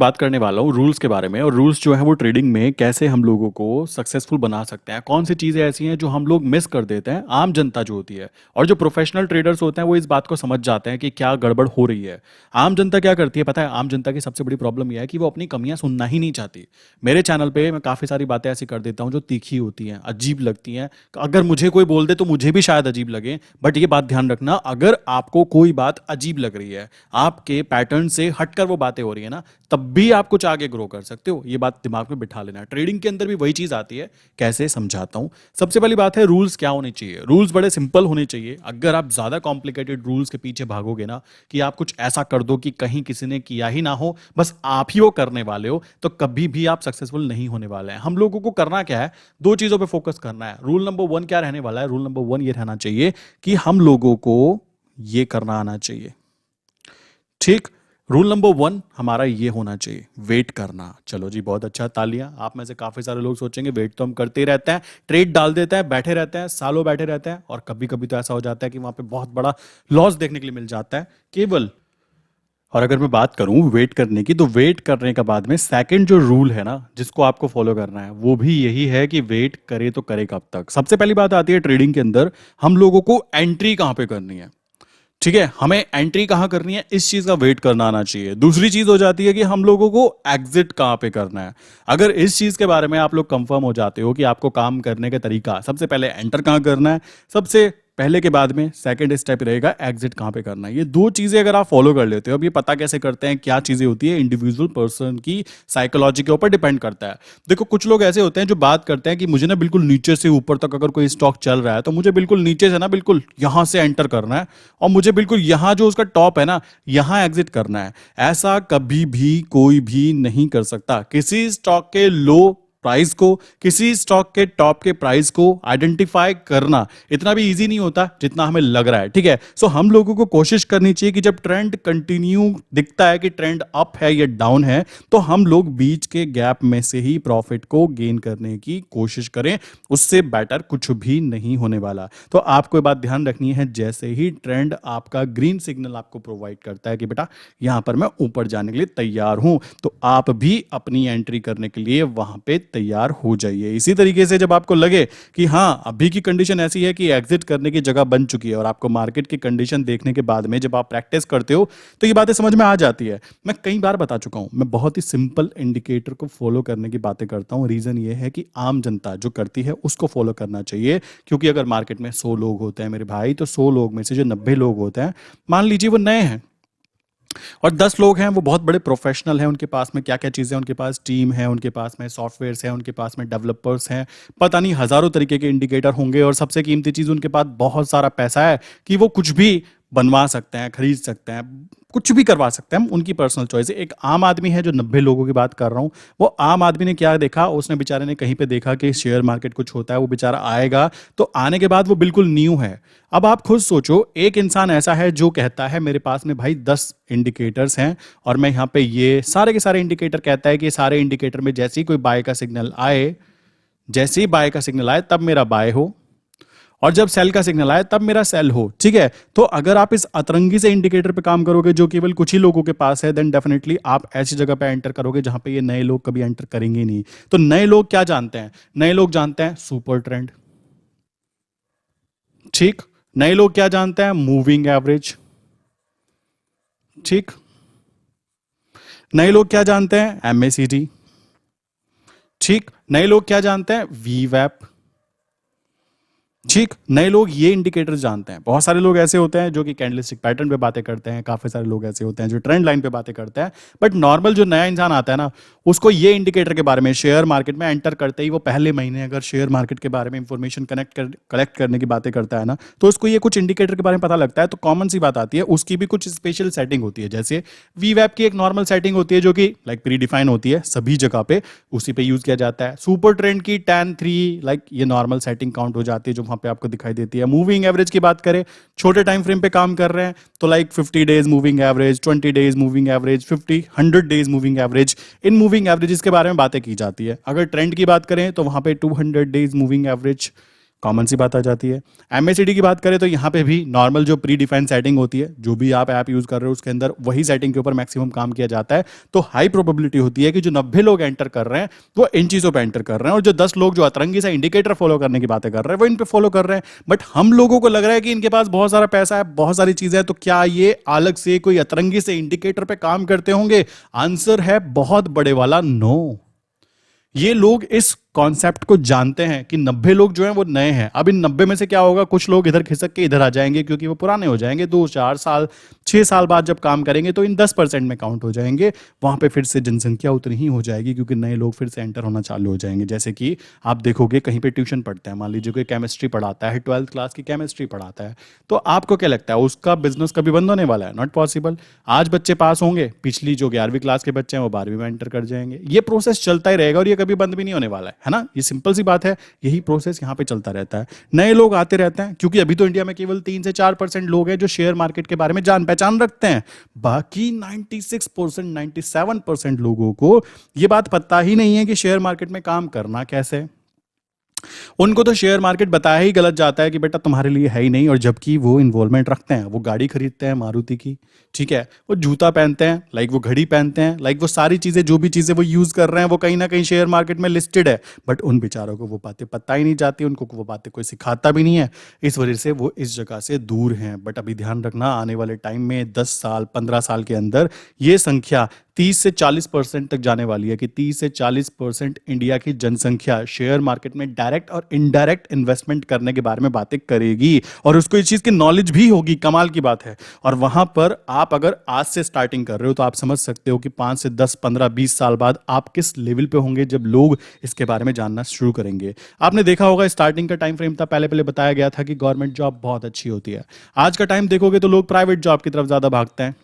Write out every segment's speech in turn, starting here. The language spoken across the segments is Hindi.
बात करने वाला हूँ रूल्स के बारे में। और रूल्स जो है वो ट्रेडिंग में कैसे हम लोगों को सक्सेसफुल बना सकते हैं, कौन सी चीज़ें ऐसी हैं जो हम लोग मिस कर देते हैं, आम जनता जो होती है। और जो प्रोफेशनल ट्रेडर्स होते हैं वो इस बात को समझ जाते हैं कि क्या गड़बड़ हो रही है। आम जनता क्या करती है पता है? आम जनता की सबसे बड़ी प्रॉब्लम यह है कि वो अपनी कमियां सुनना ही नहीं चाहती। मेरे चैनल पे मैं काफ़ी सारी बातें ऐसी कर देता हूँ जो तीखी होती हैं, अजीब लगती हैं। अगर मुझे कोई बोल दे तो मुझे भी शायद अजीब लगे, बट ये बात ध्यान रखना, अगर आपको कोई बात अजीब लग रही है, आपके पैटर्न से हटकर वो बातें हो रही है ना, तब भी आप कुछ आगे ग्रो कर सकते हो। ये बात दिमाग में बिठा लेना। ट्रेडिंग के अंदर भी वही चीज आती है। कैसे समझाता हूं। सबसे पहली बात है रूल्स क्या होने चाहिए। रूल्स बड़े सिंपल होने चाहिए। अगर आप ज्यादा कॉम्प्लिकेटेड रूल्स के पीछे भागोगे ना, कि आप कुछ ऐसा कर दो कि कहीं किसी ने किया ही ना हो, बस आप ही वो करने वाले हो, तो कभी भी आप सक्सेसफुल नहीं होने वाले हैं। हम लोगों को करना क्या है? दो चीजों पे फोकस करना है। रूल नंबर 1 क्या रहने वाला है? रूल नंबर 1 ये रहना चाहिए कि हम लोगों को ये करना आना चाहिए। ठीक। रूल नंबर 1 हमारा ये होना चाहिए, वेट करना। चलो जी, बहुत अच्छा, तालियां। आप में से काफी सारे लोग सोचेंगे वेट तो हम करते ही रहते हैं, ट्रेड डाल देते हैं, बैठे रहते हैं, सालों बैठे रहते हैं, और कभी कभी तो ऐसा हो जाता है कि वहां पे बहुत बड़ा लॉस देखने के लिए मिल जाता है केवल। और अगर मैं बात करूं वेट करने की, तो वेट करने का बाद में सेकंड जो रूल है ना, जिसको आपको फॉलो करना है, वो भी यही है कि वेट करे तो करे कब तक। सबसे पहली बात आती है ट्रेडिंग के अंदर, हम लोगों को एंट्री कहां पे करनी है। ठीक है, हमें एंट्री कहां करनी है, इस चीज का वेट करना आना चाहिए। दूसरी चीज हो जाती है कि हम लोगों को एग्जिट कहां पे करना है। अगर इस चीज के बारे में आप लोग कंफर्म हो जाते हो कि आपको काम करने का तरीका, सबसे पहले एंटर कहां करना है, सबसे पहले के बाद में सेकंड स्टेप रहेगा एग्जिट कहां पे करना है। ये दो चीजें अगर आप फॉलो कर लेते हो, अब ये पता कैसे करते हैं क्या चीजें होती है, इंडिविजुअल पर्सन की साइकोलॉजी के ऊपर डिपेंड करता है। देखो, कुछ लोग ऐसे होते हैं जो बात करते हैं कि मुझे ना बिल्कुल नीचे से ऊपर तक अगर कोई स्टॉक चल रहा है तो मुझे बिल्कुल नीचे से ना बिल्कुल यहां से एंटर करना है, और मुझे बिल्कुल यहां जो उसका टॉप है ना, यहां एग्जिट करना है। ऐसा कभी भी कोई भी नहीं कर सकता। किसी स्टॉक के लो प्राइस को, किसी स्टॉक के टॉप के प्राइस को आइडेंटिफाई करना इतना भी इजी नहीं होता जितना हमें लग रहा है। ठीक है, सो हम लोगों को कोशिश करनी चाहिए कि जब ट्रेंड कंटिन्यू दिखता है कि ट्रेंड अप है या डाउन है, तो हम लोग बीच के गैप में से ही प्रॉफिट को गेन करने की कोशिश करें। उससे बेटर कुछ भी नहीं होने वाला। तो आपको ये बात ध्यान रखनी है, जैसे ही ट्रेंड आपका ग्रीन सिग्नल आपको प्रोवाइड करता है कि बेटा यहां पर मैं ऊपर जाने के लिए तैयार हूं, तो आप भी अपनी एंट्री करने के लिए वहां पे तैयार हो जाइए। इसी तरीके से जब आपको लगे कि हाँ, अभी की कंडीशन ऐसी है कि एग्जिट करने की जगह बन चुकी है, और आपको मार्केट की कंडीशन देखने के बाद में जब आप प्रैक्टिस करते हो तो ये बातें समझ में आ जाती है। मैं कई बार बता चुका हूं, मैं बहुत ही सिंपल इंडिकेटर को फॉलो करने की बातें करता हूं। रीजन ये है कि आम जनता जो करती है उसको फॉलो करना चाहिए, क्योंकि अगर मार्केट में 100 लोग होते हैं मेरे भाई, तो 100 लोग में से जो 90 लोग होते हैं, मान लीजिए वो नए हैं, और 10 लोग हैं वो बहुत बड़े प्रोफेशनल हैं, उनके पास में क्या क्या चीज़ें, उनके पास टीम है, उनके पास में सॉफ्टवेयर्स हैं, उनके पास में डेवलपर्स हैं, पता नहीं हजारों तरीके के इंडिकेटर होंगे, और सबसे कीमती चीज़ उनके पास बहुत सारा पैसा है कि वो कुछ भी बनवा सकते हैं, खरीद सकते हैं, कुछ भी करवा सकते हैं। उनकी पर्सनल चॉइस है। एक आम आदमी है, जो 90 लोगों की बात कर रहा हूं, वो आम आदमी ने क्या देखा, उसने बेचारे ने कहीं पे देखा कि शेयर मार्केट कुछ होता है, वो बेचारा आएगा, तो आने के बाद वो बिल्कुल न्यू है। अब आप खुद सोचो, एक इंसान ऐसा है जो कहता है मेरे पास में भाई 10 इंडिकेटर्स हैं, और मैं यहाँ पे ये सारे के सारे इंडिकेटर, कहता है कि ये सारे इंडिकेटर में जैसे ही कोई बाय का सिग्नल आए, जैसे ही बाय का सिग्नल आए तब मेरा बाय हो, और जब सेल का सिग्नल आए तब मेरा सेल हो। ठीक है, तो अगर आप इस अतरंगी से इंडिकेटर पे काम करोगे जो केवल कुछ ही लोगों के पास है, देन डेफिनेटली आप ऐसी जगह पे एंटर करोगे जहां पे ये नए लोग कभी एंटर करेंगे नहीं। तो नए लोग क्या जानते हैं? नए लोग जानते हैं सुपर ट्रेंड। ठीक। नए लोग क्या जानते हैं? Moving average. ठीक। नए लोग क्या जानते हैं? एमएसीडी। ठीक। नए लोग क्या जानते हैं? वीवैप। ठीक। नए लोग ये इंडिकेटर जानते हैं। बहुत सारे लोग ऐसे होते हैं जो कि कैंडलस्टिक पैटर्न पे बातें करते हैं, काफी सारे लोग ऐसे होते हैं जो ट्रेंड लाइन पे बातें करते हैं, बट नॉर्मल जो नया इंसान आता है ना, उसको ये इंडिकेटर के बारे में, शेयर मार्केट में एंटर करते ही वो पहले महीने अगर शेयर मार्केट के बारे में इंफॉर्मेशन कलेक्ट करने की बातें करता है ना, तो उसको ये कुछ इंडिकेटर के बारे में पता लगता है, तो कॉमन सी बात आती है, उसकी भी कुछ स्पेशल सेटिंग होती है। जैसे वीवैप की एक नॉर्मल सेटिंग होती है जो कि लाइक प्री डिफाइन होती है सभी जगह पे, उसी पे यूज किया जाता है। सुपर ट्रेंड की tan 3 लाइक ये नॉर्मल सेटिंग काउंट हो जाती है जो वहां पे आपको दिखाई देती है। मूविंग एवरेज की बात करें, छोटे टाइम फ्रेम पे काम कर रहे हैं तो like 50 days moving average, 20 days moving average, 50 100 days moving average, in moving averages के बारे में बातें की जाती है। अगर ट्रेंड की बात करें तो वहां पे 200 डेज मूविंग एवरेज कॉमन सी बात आ जाती है। एमएसीडी की बात करें तो यहाँ पे भी नॉर्मल जो प्री डिफाइंड सेटिंग होती है, जो भी आप ऐप यूज़ कर रहे हो उसके अंदर वही सेटिंग के ऊपर मैक्सिमम काम किया जाता है। तो हाई प्रोबेबिलिटी होती है कि जो 90 लोग एंटर कर रहे हैं वो इन चीज़ों पे एंटर कर रहे हैं, और जो 10 लोग जो अतरंगी से इंडिकेटर फॉलो करने की बातें कर रहे हैं वो इन पे फॉलो कर रहे हैं। बट हम लोगों को लग रहा है कि इनके पास बहुत सारा पैसा है, बहुत सारी चीज़ें हैं, तो क्या ये अलग से कोई अतरंगी से इंडिकेटर पे काम करते होंगे? आंसर है बहुत बड़े वाला नो। ये लोग इस कॉन्सेप्ट को जानते हैं कि 90 लोग जो हैं वो नए हैं। अब इन 90 में से क्या होगा, कुछ लोग इधर खिसक के इधर आ जाएंगे क्योंकि वो पुराने हो जाएंगे, 2 4 साल 6 साल बाद जब काम करेंगे तो इन 10% में काउंट हो जाएंगे। वहां पे फिर से जनसंख्या उतनी ही हो जाएगी क्योंकि नए लोग फिर से एंटर होना चालू हो जाएंगे। जैसे कि आप देखोगे कहीं पे ट्यूशन पढ़ते हैं, मान लीजिए कोई केमिस्ट्री पढ़ाता है, 12th क्लास की केमिस्ट्री पढ़ाता है, तो आपको क्या लगता है उसका बिजनेस कभी बंद होने वाला है? Not possible. आज बच्चे पास होंगे, पिछली जो 11वीं क्लास के बच्चे हैं वो 12वीं में एंटर कर जाएंगे। ये प्रोसेस चलता ही रहेगा और ये कभी बंद भी नहीं होने वाला है ना। ये सिंपल सी बात है, यही प्रोसेस यहाँ पे चलता रहता है। नए लोग आते रहते हैं क्योंकि अभी तो इंडिया में केवल 3 से 4% लोग हैं जो शेयर मार्केट के बारे में जान पहचान रखते हैं। बाकी 96% 97% लोगों को ये बात पता ही नहीं है कि शेयर मार्केट में काम करना कैसे है। उनको तो शेयर मार्केट बताया ही गलत जाता है कि बेटा तुम्हारे लिए है ही नहीं, और जबकि वो इन्वॉल्वमेंट रखते हैं, वो गाड़ी खरीदते हैं मारुति की, ठीक है, वो जूता पहनते हैं, लाइक वो घड़ी पहनते हैं, लाइक वो सारी चीजें, जो भी चीजें वो यूज कर रहे हैं वो कहीं ना कहीं शेयर मार्केट में लिस्टेड है। बट उन बेचारों को वो बातें पता ही नहीं जाती, उनको वो बातें कोई सिखाता भी नहीं है, इस वजह से वो इस जगह से दूर हैं। बट अभी ध्यान रखना, आने वाले टाइम में 10 साल 15 साल के अंदर ये संख्या 30 से 40% तक जाने वाली है कि 30 से 40% इंडिया की जनसंख्या शेयर मार्केट में डायरेक्ट और इनडायरेक्ट इन्वेस्टमेंट करने के बारे में बातें करेगी, और उसको इस चीज की नॉलेज भी होगी। कमाल की बात है। और वहां पर आप अगर आज से स्टार्टिंग कर रहे हो तो आप समझ सकते हो कि 5 से 10 15 20 साल बाद आप किस लेवल पे होंगे जब लोग इसके बारे में जानना शुरू करेंगे। आपने देखा होगा स्टार्टिंग का टाइम फ्रेम था, पहले पहले बताया गया था कि गवर्नमेंट जॉब बहुत अच्छी होती है। आज का टाइम देखोगे तो लोग प्राइवेट जॉब की तरफ ज्यादा भागते हैं,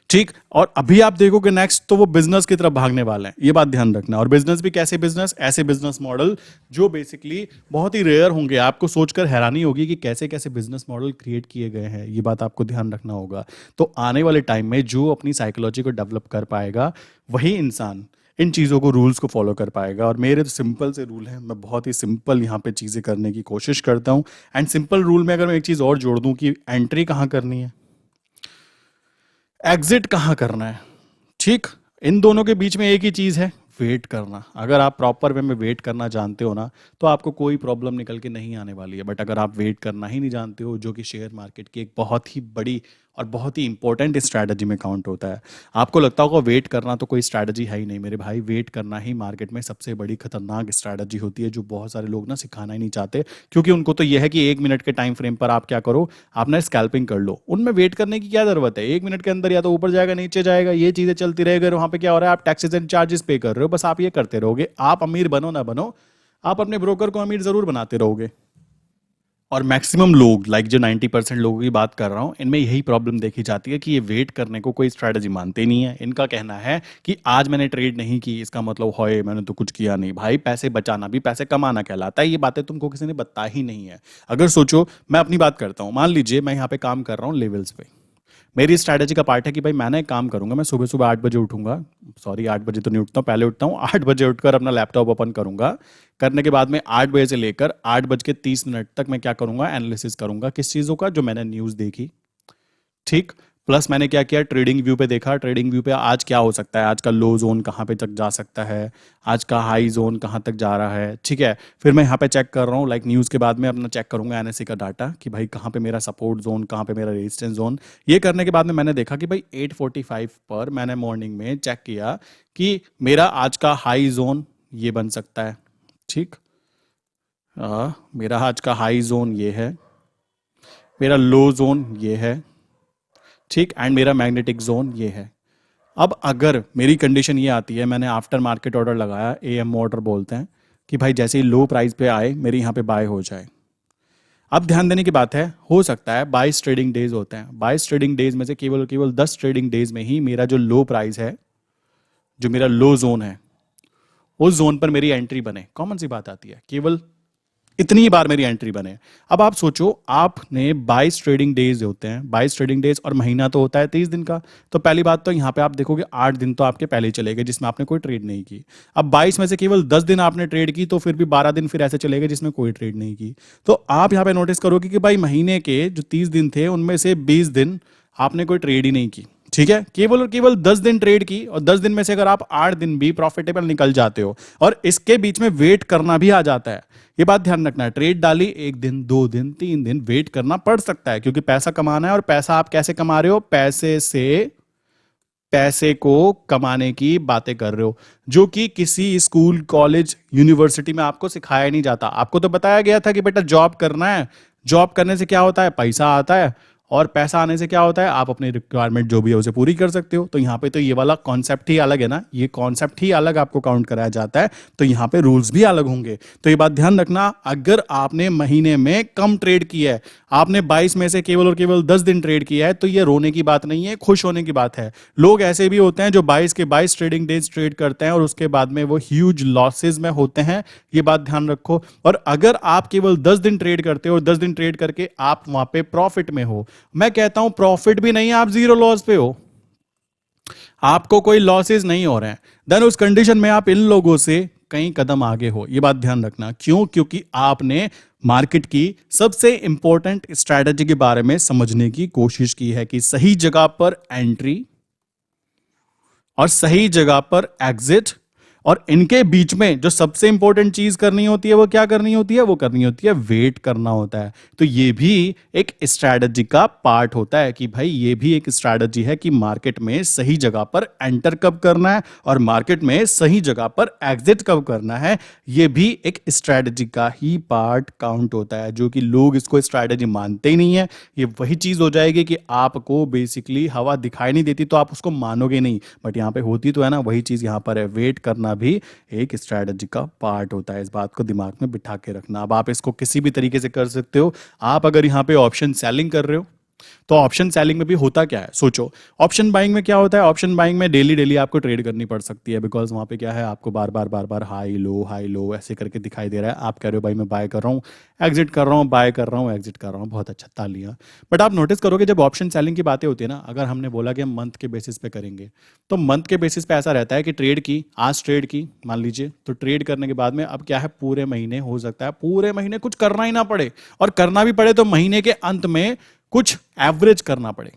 ठीक। और अभी आप देखोगे नेक्स्ट तो वो बिजनेस की तरफ भागने वाले हैं, ये बात ध्यान रखना। और बिजनेस भी कैसे बिजनेस, ऐसे बिजनेस मॉडल जो बेसिकली बहुत ही रेयर होंगे, आपको सोचकर हैरानी होगी कि कैसे कैसे बिजनेस मॉडल क्रिएट किए गए हैं। ये बात आपको ध्यान रखना होगा। तो आने वाले टाइम में जो अपनी साइकोलॉजी को डेवलप कर पाएगा वही इंसान इन चीज़ों को, रूल्स को फॉलो कर पाएगा। और मेरे तो सिंपल से रूल हैं, मैं बहुत ही सिंपल यहाँ पे चीज़ें करने की कोशिश करता हूँ। एंड सिंपल रूल में अगर मैं एक चीज़ और जोड़ दूँ कि एंट्री कहाँ करनी है, एग्जिट कहाँ करना है, ठीक। इन दोनों के बीच में एक ही चीज है, वेट करना। अगर आप प्रॉपर वे में वेट करना जानते हो ना तो आपको कोई प्रॉब्लम निकल के नहीं आने वाली है। बट अगर आप वेट करना ही नहीं जानते हो, जो कि शेयर मार्केट की एक बहुत ही बड़ी और बहुत ही इंपॉर्टेंट स्ट्रैटेजी में काउंट होता है, आपको लगता होगा वेट करना तो कोई स्ट्रैटेजी है ही नहीं। मेरे भाई, वेट करना ही मार्केट में सबसे बड़ी खतरनाक स्ट्रैटेजी होती है, जो बहुत सारे लोग ना सिखाना ही नहीं चाहते, क्योंकि उनको तो यह है कि 1 मिनट के टाइम फ्रेम पर आप क्या करो, आप ना स्कैल्पिंग कर लो। उनमें वेट करने की क्या जरूरत है? 1 मिनट के अंदर या तो ऊपर जाएगा नीचे जाएगा, ये चीजें चलती रहेगी। वहां पे क्या हो रहा है, आप टैक्सेस एंड चार्जेस पे कर रहे हो, बस आप ये करते रहोगे। आप अमीर बनो ना बनो, आप अपने ब्रोकर को अमीर जरूर बनाते रहोगे। और मैक्सिमम लोग, लाइक जो 90% लोगों की बात कर रहा हूं, इनमें यही प्रॉब्लम देखी जाती है कि ये वेट करने को कोई स्ट्रैटेजी मानते नहीं है। इनका कहना है कि आज मैंने ट्रेड नहीं की इसका मतलब होए मैंने तो कुछ किया नहीं। भाई, पैसे बचाना भी पैसे कमाना कहलाता है। ये बातें तुमको किसी ने बता ही नहीं है। अगर सोचो, मैं अपनी बात करता हूँ, मान लीजिए मैं यहाँ पे काम कर रहा हूँ लेवल्स पे। मेरी स्ट्रैटेजी का पार्ट है कि भाई मैंने एक काम करूंगा, मैं सुबह सुबह 8 बजे उठूंगा, सॉरी 8 बजे तो नहीं उठता हूँ, पहले उठता हूँ। 8 बजे उठकर अपना लैपटॉप ओपन करूंगा। करने के बाद में 8 बजे से लेकर 8 बज के 30 मिनट तक मैं क्या करूंगा, एनालिसिस करूंगा किस चीज़ों का, जो मैंने न्यूज़ देखी, ठीक। प्लस मैंने क्या किया, ट्रेडिंग व्यू पे देखा, ट्रेडिंग व्यू पे आज क्या हो सकता है, आज का लो जोन कहाँ पे तक जा सकता है, आज का हाई जोन कहाँ तक जा रहा है, ठीक है। फिर मैं यहाँ पे चेक कर रहा हूँ, लाइक न्यूज़ के बाद में अपना चेक करूंगा एनएससी का डाटा कि भाई कहाँ पे मेरा सपोर्ट जोन, कहाँ पे मेरा रेजिस्टेंस जोन। ये करने के बाद में मैंने देखा कि भाई 8:45 पर मैंने मॉर्निंग में चेक किया कि मेरा आज का हाई जोन ये बन सकता है, ठीक। मेरा आज का हाई जोन ये है, मेरा लो जोन ये है, ठीक। एंड मेरा मैग्नेटिक जोन ये है। अब अगर मेरी कंडीशन ये आती है, मैंने आफ्टर मार्केट ऑर्डर लगाया, एएम ऑर्डर बोलते हैं, कि भाई जैसे ही लो प्राइस पे आए मेरे यहाँ पे बाय हो जाए। अब ध्यान देने की बात है, हो सकता है 22 ट्रेडिंग डेज होते हैं, 22 ट्रेडिंग डेज में से केवल केवल 10 ट्रेडिंग डेज में ही मेरा जो लो प्राइस है, जो मेरा लो जोन है, उस जोन पर मेरी एंट्री बने। कॉमन सी बात आती है, केवल इतनी ही बार मेरी एंट्री बने। अब आप सोचो, आपने 22 ट्रेडिंग डेज होते हैं, 22 ट्रेडिंग डेज, और महीना तो होता है 30 दिन का। तो पहली बात तो यहाँ पे आप देखोगे 8 दिन तो आपके पहले ही चले गए जिसमें आपने कोई ट्रेड नहीं की। अब 22 में से केवल 10 दिन आपने ट्रेड की, तो फिर भी 12 दिन फिर ऐसे चले गए जिसमें कोई ट्रेड नहीं की। तो आप यहाँ पे नोटिस करोगे कि भाई महीने के जो 30 दिन थे उनमें से 20 दिन आपने कोई ट्रेड ही नहीं की। ठीक है, केवल और केवल 10 दिन ट्रेड की, और 10 दिन में से अगर आप 8 दिन भी प्रॉफिटेबल निकल जाते हो, और इसके बीच में वेट करना भी आ जाता है। ये बात ध्यान रखना है, ट्रेड डाली 1 दिन 2 दिन 3 दिन वेट करना पड़ सकता है, क्योंकि पैसा कमाना है। और पैसा आप कैसे कमा रहे हो? पैसे से पैसे को कमाने की बातें कर रहे हो, जो कि किसी स्कूल कॉलेज यूनिवर्सिटी में आपको सिखाया नहीं जाता। आपको तो बताया गया था कि बेटा जॉब करना है, जॉब करने से क्या होता है? पैसा आता है, और पैसा आने से क्या होता है? आप अपनी रिक्वायरमेंट जो भी है उसे पूरी कर सकते हो। तो यहाँ पे तो ये वाला कॉन्सेप्ट ही अलग है ना, ये कॉन्सेप्ट ही अलग आपको काउंट कराया जाता है, तो यहाँ पे रूल्स भी अलग होंगे। तो ये बात ध्यान रखना, अगर आपने महीने में कम ट्रेड किया है, आपने 22 में से केवल और केवल 10 दिन ट्रेड किया है, तो ये रोने की बात नहीं है, खुश होने की बात है। लोग ऐसे भी होते हैं जो 22 के 22 ट्रेडिंग डेज ट्रेड करते हैं और उसके बाद में वो ह्यूज लॉसेज में होते हैं। ये बात ध्यान रखो। और अगर आप केवल 10 दिन ट्रेड करते हो और 10 दिन ट्रेड करके आप वहां पे प्रॉफिट में हो, मैं कहता हूं प्रॉफिट भी नहीं, आप जीरो लॉस पे हो, आपको कोई लॉसेस नहीं हो रहे हैं, देन उस कंडीशन में आप इन लोगों से कई कदम आगे हो। यह बात ध्यान रखना। क्यों? क्योंकि आपने मार्केट की सबसे इंपॉर्टेंट स्ट्रैटेजी के बारे में समझने की कोशिश की है कि सही जगह पर एंट्री और सही जगह पर एग्जिट, और इनके बीच में जो सबसे इंपॉर्टेंट चीज करनी होती है वो क्या करनी होती है? वो करनी होती है वेट करना होता है। तो ये भी एक स्ट्रैटेजी का पार्ट होता है कि भाई ये भी एक स्ट्रैटेजी है कि मार्केट में सही जगह पर एंटर कब करना है और मार्केट में सही जगह पर एग्जिट कब करना है। ये भी एक स्ट्रैटेजी का ही पार्ट काउंट होता है, जो कि लोग इसको स्ट्रैटेजी मानते ही नहीं है। ये वही चीज हो जाएगी कि आपको बेसिकली हवा दिखाई नहीं देती तो आप उसको मानोगे नहीं, बट यहाँ पे होती तो है ना, वही चीज यहाँ पर है। वेट करना भी एक स्ट्रैटेजी का पार्ट होता है, इस बात को दिमाग में बिठा के रखना। अब आप इसको किसी भी तरीके से कर सकते हो। आप अगर यहाँ पे ऑप्शन सेलिंग कर रहे हो, तो ऑप्शन सेलिंग में भी होता क्या है? सोचो, ऑप्शन बाइंग में क्या होता है? ऑप्शन बाइंग में डेली डेली आपको ट्रेड करनी पड़ सकती है, बिकॉज वहां पे क्या है, आपको बार बार हाई लो ऐसे करके दिखाई दे रहा है। आप कह रहे हो भाई मैं बाय कर रहा हूँ, एग्जिट कर रहा हूँ, बाय कर रहा हूँ, एग्जिट कर रहा हूँ, बहुत अच्छा, तालियां। बट आप नोटिस करोगे जब ऑप्शन सेलिंग की बातें होती है ना, अगर हमने बोला कि हम मंथ के बेसिस पे करेंगे, तो मंथ के बेसिस पे ऐसा रहता है कि ट्रेड की, आज ट्रेड की मान लीजिए, तो ट्रेड करने के बाद में अब क्या है, पूरे महीने हो सकता है पूरे महीने कुछ करना ही ना पड़े, और करना भी पड़े तो महीने के अंत में कुछ एवरेज करना पड़े।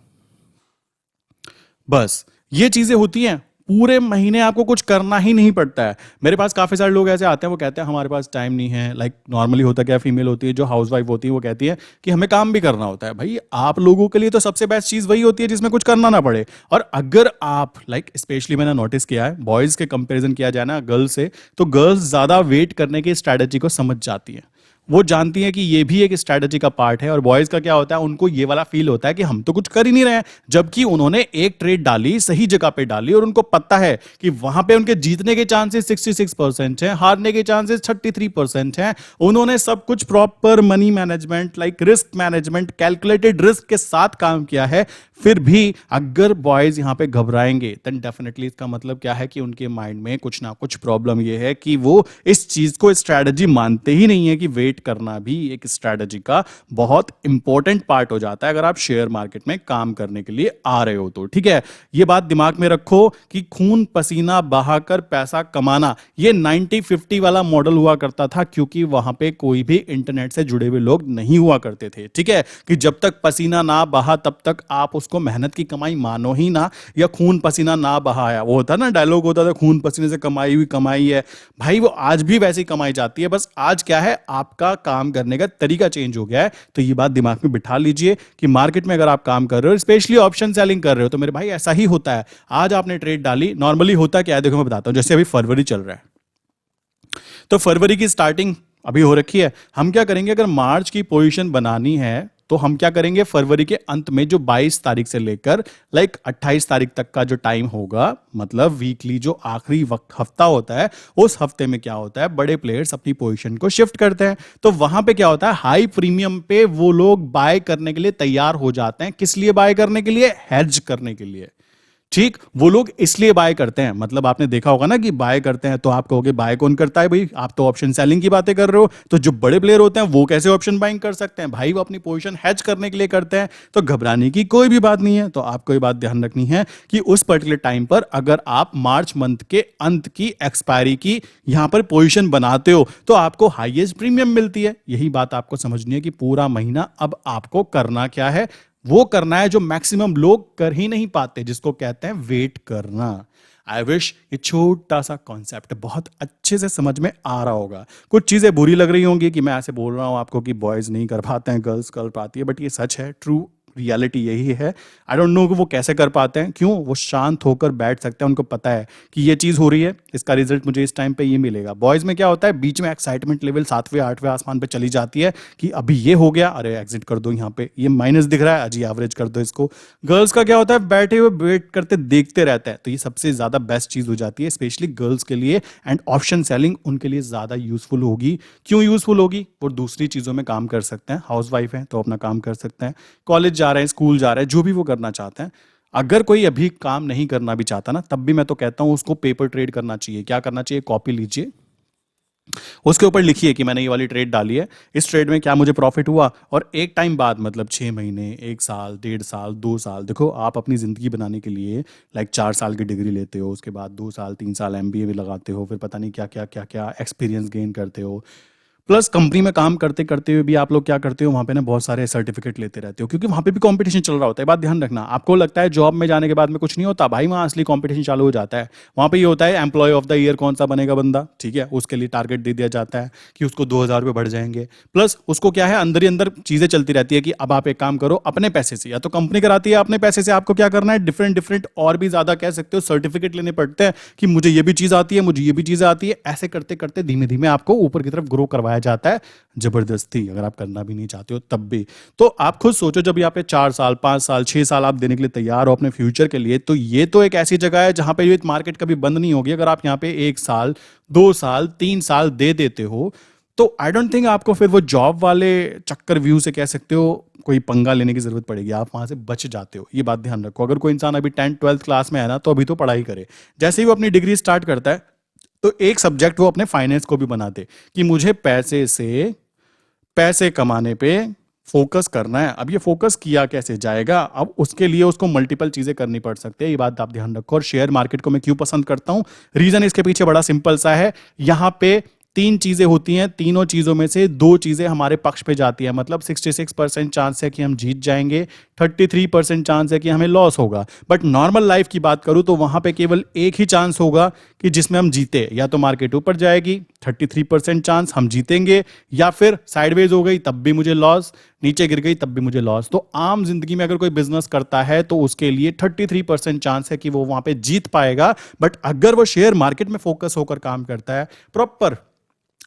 बस ये चीजें होती हैं, पूरे महीने आपको कुछ करना ही नहीं पड़ता है। मेरे पास काफी सारे लोग ऐसे आते हैं, वो कहते हैं हमारे पास टाइम नहीं है। लाइक नॉर्मली होता क्या, फीमेल होती है जो हाउसवाइफ होती है, वो कहती है कि हमें काम भी करना होता है। भाई आप लोगों के लिए तो सबसे बेस्ट चीज वही होती है जिसमें कुछ करना ना पड़े। और अगर आप लाइक स्पेशली मैंने नोटिस किया है, बॉयज के कंपेरिजन किया जाए ना गर्ल्स से, तो गर्ल्स ज्यादा वेट करने की स्ट्रैटेजी को समझ जाती है। वो जानती हैं कि ये भी एक स्ट्रैटेजी का पार्ट है। और बॉयज का क्या होता है, उनको ये वाला फील होता है कि हम तो कुछ कर ही नहीं रहे हैं, जबकि उन्होंने एक ट्रेड डाली, सही जगह पे डाली, और उनको पता है कि वहां पे उनके जीतने के चांसेस 66% हैं, हारने के चांसेस 33% हैं। उन्होंने सब कुछ proper money management, like risk management, calculated risk के साथ काम किया है। फिर भी अगर बॉयज यहां पे घबराएंगे, देन डेफिनेटली इसका मतलब क्या है कि उनके माइंड में कुछ ना कुछ प्रॉब्लम ये है कि वो इस चीज को स्ट्रैटेजी मानते ही नहीं है कि वेट करना भी एक स्ट्रैटेजी का बहुत इंपॉर्टेंट पार्ट हो जाता है अगर आप शेयर मार्केट में काम करने के लिए आ रहे हो तो। ठीक है, ये बात दिमाग में रखो कि खून पसीना बहाकर पैसा कमाना, ये 90-50 वाला मॉडल हुआ करता था, क्योंकि वहां पे कोई भी इंटरनेट से जुड़े हुए लोग नहीं हुआ करते थे। ठीक है, कि जब तक पसीना ना बहा तब तक आप उसको मेहनत की कमाई मानो ही ना, या खून पसीना ना बहाया, वो होता ना डायलॉग होता था, खून पसीने से कमाई हुई कमाई है। भाई वो आज भी वैसी कमाई जाती है, बस आज क्या है, आपका काम करने का तरीका चेंज हो गया है। तो ये बात दिमाग में बिठा लीजिए कि मार्केट में अगर आप काम कर रहे हो, स्पेशली ऑप्शन सेलिंग कर रहे हो, तो मेरे भाई ऐसा ही होता है। आज आपने ट्रेड डाली, नॉर्मली होता क्या है देखो मैं बताता हूं। जैसे अभी फरवरी चल रहा है, तो फरवरी की स्टार्टिंग अभी हो रखी है। हम क्या करेंगे, अगर मार्च की पोजीशन बनानी है तो हम क्या करेंगे, फरवरी के अंत में जो 22 तारीख से लेकर लाइक 28 तारीख तक का जो टाइम होगा, मतलब वीकली जो आखिरी हफ्ता होता है, उस हफ्ते में क्या होता है, बड़े प्लेयर्स अपनी पोजीशन को शिफ्ट करते हैं। तो वहां पे क्या होता है, हाई प्रीमियम पे वो लोग बाय करने के लिए तैयार हो जाते हैं। किस लिए बाय करने के लिए? हेज करने के लिए। ठीक, वो लोग इसलिए बाय करते हैं, मतलब आपने देखा होगा ना कि बाय करते हैं, तो आप कहोगे बाय कौन करता है भाई, आप तो ऑप्शन सेलिंग की बातें कर रहे हो, तो जो बड़े प्लेयर होते हैं वो कैसे ऑप्शन बाइंग कर सकते हैं भाई, वो अपनी पोजीशन हेज करने के लिए करते हैं। तो घबराने की कोई भी बात नहीं है। तो आपको ये बात ध्यान रखनी है कि उस पर्टिकुलर टाइम पर अगर आप मार्च मंथ के अंत की एक्सपायरी की यहां पर पोजीशन बनाते हो तो आपको हाईएस्ट प्रीमियम मिलती है। यही बात आपको समझनी है कि पूरा महीना अब आपको करना क्या है, वो करना है जो मैक्सिमम लोग कर ही नहीं पाते, जिसको कहते हैं वेट करना। आई विश ये छोटा सा कॉन्सेप्ट बहुत अच्छे से समझ में आ रहा होगा। कुछ चीजें बुरी लग रही होंगी कि मैं ऐसे बोल रहा हूं आपको कि बॉयज नहीं कर पाते हैं, गर्ल्स कर पाती है, बट ये सच है, ट्रू रियलिटी यही है। आई डोंट नो कि वो कैसे कर पाते हैं, क्यों वो शांत होकर बैठ सकते हैं, उनको पता है कि ये चीज हो रही है, इसका रिजल्ट मुझे इस टाइम पे ये मिलेगा। बॉयज में क्या होता है, बीच में एक्साइटमेंट लेवल 7वें 8वें आसमान पे चली जाती है कि अभी ये हो गया, अरे एग्जिट कर दो, यहाँ पे ये माइनस दिख रहा है, अजी एवरेज कर दो इसको। गर्ल्स का क्या होता है, बैठे हुए वेट करते देखते रहता है। तो ये सबसे ज्यादा बेस्ट चीज हो जाती है स्पेशली गर्ल्स के लिए, एंड ऑप्शन सेलिंग उनके लिए ज्यादा यूजफुल होगी। क्यों यूजफुल होगी, वो दूसरी चीजों में काम कर सकते हैं, हाउस वाइफ है तो अपना काम कर सकते हैं, कॉलेज जा रहे हैं, स्कूल जा रहे हैं, जो भी वो करना चाहते हैं। अगर कोई अभी काम नहीं करना भी चाहता ना, तब भी मैं तो कहता हूं उसको पेपर ट्रेड करना चाहिए। क्या करना चाहिए, कॉपी लीजिए, उसके ऊपर लिखिए कि मैंने ये वाली ट्रेड डाली है, इस ट्रेड में क्या मुझे प्रॉफिट हुआ, और एक टाइम बाद मतलब 6 महीने, 1 साल, 1.5 साल, 2 साल, देखो आप अपनी जिंदगी बनाने के लिए लाइक 4 साल की डिग्री लेते हो, उसके बाद 2 साल 3 साल एमबीए भी लगाते हो, फिर पता नहीं क्या क्या क्या क्या एक्सपीरियंस गेन करते हो, प्लस कंपनी में काम करते करते हुए भी आप लोग क्या करते हो, वहां पे ना बहुत सारे सर्टिफिकेट लेते रहते हो, क्योंकि वहां पे भी कंपटीशन चल रहा होता है। बात ध्यान रखना, आपको लगता है जॉब में जाने के बाद में कुछ नहीं होता, भाई वहां असली कंपटीशन चालू हो जाता है। वहां पे ये होता है एम्प्लॉय ऑफ द ईयर कौन सा बनेगा बंदा, ठीक है, उसके लिए टारगेट दे दिया जाता है कि उसको 2,000 रुपये बढ़ जाएंगे। प्लस उसको क्या है, अंदर ही अंदर चीजें चलती रहती है कि अब आप एक काम करो, अपने पैसे से, या तो कंपनी कराती है अपने पैसे से, आपको क्या करना है, डिफरेंट डिफरेंट और भी ज्यादा कह सकते हो सर्टिफिकेट लेने पड़ते हैं कि मुझे ये भी चीज आती है, मुझे ये भी चीज आती है। ऐसे करते करते धीमे धीमे आपको ऊपर की तरफ ग्रो करवाया जाता है, जबरदस्ती, अगर आप करना भी नहीं चाहते हो तब भी। तो आप खुद सोचो, जब यहाँ पे 4 साल 5 साल 6 साल आप देने के लिए तैयार हो अपने फ्यूचर के लिए, तो ये तो एक ऐसी जगह है जहां पे ये मार्केट कभी बंद नहीं होगी। अगर आप यहाँ पे 1 साल 2 साल 3 साल दे देते हो, तो आई डोंट थिंक आपको फिर वो जॉब वाले चक्कर व्यू से कह सकते हो कोई पंगा लेने की जरूरत पड़ेगी, आप वहां से बच जाते हो। ये बात ध्यान रखो। अगर कोई इंसान अभी 10th 12th क्लास में है ना, तो अभी तो पढ़ाई करे, जैसे ही वो अपनी डिग्री स्टार्ट करता है तो एक सब्जेक्ट वो अपने फाइनेंस को भी बना दे कि मुझे पैसे से पैसे कमाने पे फोकस करना है। अब ये फोकस किया कैसे जाएगा, अब उसके लिए उसको मल्टीपल चीजें करनी पड़ सकती है, ये बात आप ध्यान रखो। और शेयर मार्केट को मैं क्यों पसंद करता हूं, रीजन इसके पीछे बड़ा सिंपल सा है। यहां पे 3 चीजें होती हैं, तीनों चीजों में से 2 चीजें हमारे पक्ष पे जाती है, मतलब 66% चांस है कि हम जीत जाएंगे, 33% चांस है कि हमें लॉस होगा। बट नॉर्मल लाइफ की बात करूं तो वहां पे केवल एक ही चांस होगा कि जिसमें हम जीते, या तो मार्केट ऊपर जाएगी 33% चांस हम जीतेंगे, या फिर साइडवेज हो गई तब भी मुझे लॉस, नीचे गिर गई तब भी मुझे लॉस। तो आम जिंदगी में अगर कोई बिजनेस करता है तो उसके लिए 33% चांस है कि वो वहां पे जीत पाएगा। बट अगर वो शेयर मार्केट में फोकस होकर काम करता है, प्रॉपर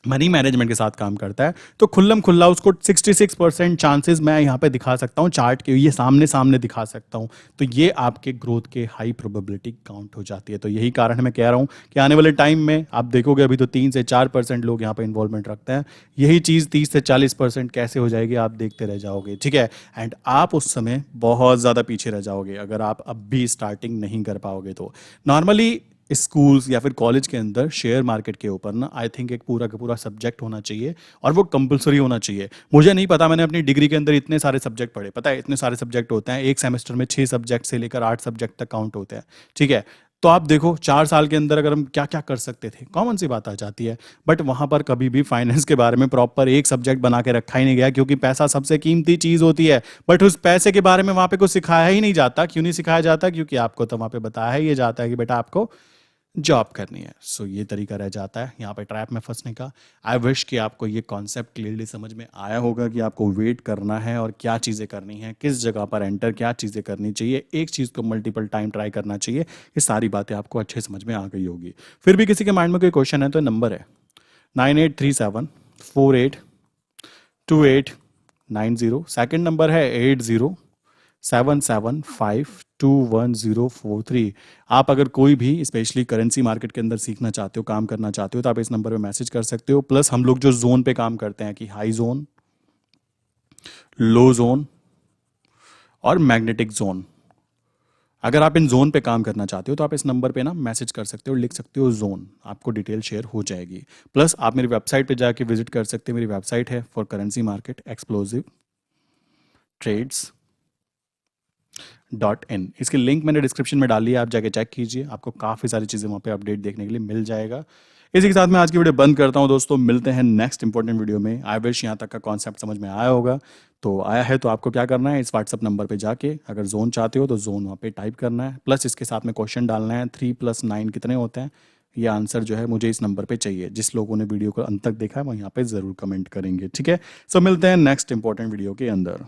मनी मैनेजमेंट के साथ काम करता है, तो खुल्लम खुल्ला उसको 66% चांसेस मैं यहाँ पे दिखा सकता हूँ, चार्ट के ये सामने सामने दिखा सकता हूँ। तो ये आपके ग्रोथ के हाई प्रोबेबिलिटी काउंट हो जाती है। तो यही कारण है मैं कह रहा हूँ कि आने वाले टाइम में आप देखोगे अभी तो 3 से 4% लोग यहाँ पे इन्वॉल्वमेंट रखते हैं, यही चीज़ 30 से 40% कैसे हो जाएगी आप देखते रह जाओगे, ठीक है। एंड आप उस समय बहुत ज़्यादा पीछे रह जाओगे अगर आप अब भी स्टार्टिंग नहीं कर पाओगे। तो नॉर्मली स्कूल्स या फिर कॉलेज के अंदर शेयर मार्केट के ऊपर ना आई थिंक एक पूरा का पूरा सब्जेक्ट होना चाहिए, और वो कंपलसरी होना चाहिए। मुझे नहीं पता, मैंने अपनी डिग्री के अंदर इतने सारे सब्जेक्ट पढ़े, पता है इतने सारे सब्जेक्ट होते हैं, एक सेमेस्टर में 6 सब्जेक्ट से लेकर 8 सब्जेक्ट तक काउंट होते हैं, ठीक है। तो आप देखो 4 साल के अंदर अगर हम क्या क्या कर सकते थे, कॉमन सी बात आ जाती है। बट वहां पर कभी भी फाइनेंस के बारे में प्रॉपर एक सब्जेक्ट बना के रखा ही नहीं गया, क्योंकि पैसा सबसे कीमती चीज होती है। बट उस पैसे के बारे में वहां पे कुछ सिखाया ही नहीं जाता। क्यों नहीं सिखाया जाता, क्योंकि आपको तो वहां पे बताया ही ये जाता है कि बेटा आपको जॉब करनी है। सो ये तरीका रह जाता है यहाँ पे ट्रैप में फंसने का। आई विश कि आपको ये कॉन्सेप्ट क्लियरली समझ में आया होगा कि आपको वेट करना है और क्या चीज़ें करनी है, किस जगह पर एंटर क्या चीज़ें करनी चाहिए, एक चीज़ को मल्टीपल टाइम ट्राई करना चाहिए। ये सारी बातें आपको अच्छे समझ में आ गई होगी। फिर भी किसी के माइंड में कोई क्वेश्चन है तो नंबर है 9837482890। सेकेंड नंबर है 8077521043। आप अगर कोई भी स्पेशली करेंसी मार्केट के अंदर सीखना चाहते हो, काम करना चाहते हो, तो आप इस नंबर पे मैसेज कर सकते हो। प्लस हम लोग जो जोन पे काम करते हैं कि हाई जोन, लो जोन और मैग्नेटिक जोन, अगर आप इन जोन पे काम करना चाहते हो तो आप इस नंबर पे ना मैसेज कर सकते हो, लिख सकते हो जोन, आपको डिटेल शेयर हो जाएगी। प्लस आप मेरी वेबसाइट पे जाके विजिट कर सकते हो। मेरी वेबसाइट है for currency market explosive trades .in। इसकी लिंक मैंने डिस्क्रिप्शन में डाली है, आप जाके चेक कीजिए, आपको काफ़ी सारी चीज़ें वहाँ पे अपडेट देखने के लिए मिल जाएगा। इसी के साथ मैं आज की वीडियो बंद करता हूँ दोस्तों, मिलते हैं नेक्स्ट इंपॉर्टेंट वीडियो में। आई विश यहाँ तक का कॉन्सेप्ट समझ में आया होगा। तो आया है तो आपको क्या करना है, इस व्हाट्सअप नंबर पे जाके अगर जोन चाहते हो तो जोन वहाँ पे टाइप करना है, प्लस इसके साथ में क्वेश्चन डालना है 3+9 कितने होते हैं, ये आंसर जो है मुझे इस नंबर पे चाहिए। जिस लोगों ने वीडियो को अंत तक देखा है वो यहाँ पे ज़रूर कमेंट करेंगे, ठीक है। सो मिलते हैं नेक्स्ट इंपॉर्टेंट वीडियो के अंदर।